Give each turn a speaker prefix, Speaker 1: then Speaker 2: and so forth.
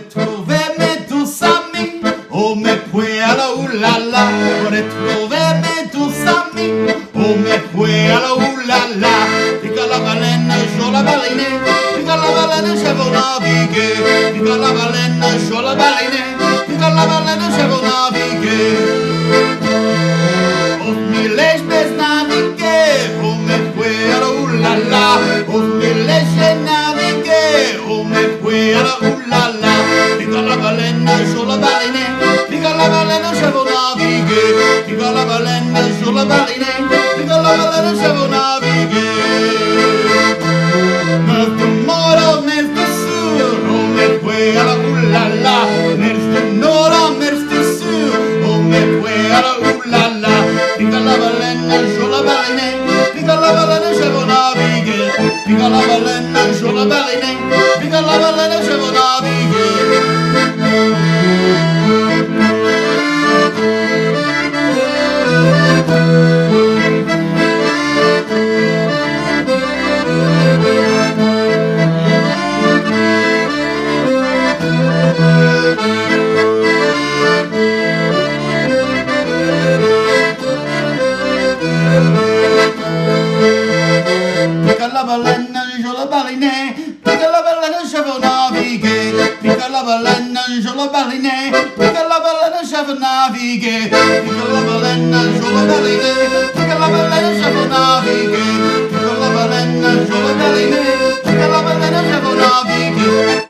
Speaker 1: trouver mes douces amis, oh mes puello, oulala. Vorrei trouver mes douces amis, oh mes puello, oulala. Pica la baleine, je la baleine, pica la baleine, je veux naviguer. Pica la baleine, je la baleine, pica la baleine, je veux naviguer. Of mi leis bez naviguer, oh mes puello, oulala. Of mi leis naviguer, oh mes puello, oulala. Pica la baleine, je la baleine, pica la baleine, je veux naviguer. Pica la baleine, je la baleine, pica la baleine, je veux naviguer. Nel nord, nel sud, oh mes puello, oulala. Nel nord, nel sud, oh mes puello, oulala. Pica la baleine, je la baleine, pica la baleine, je veux naviguer. Pica la baleine, je la baleine, pica la baleine, je veux naviguer. Pica la baleine, je la baleine, pica la baleine, je veux naviguer. Pica la baleine, je la baleine, pica la baleine, je veux naviguer. Pica la baleine, je la baleine.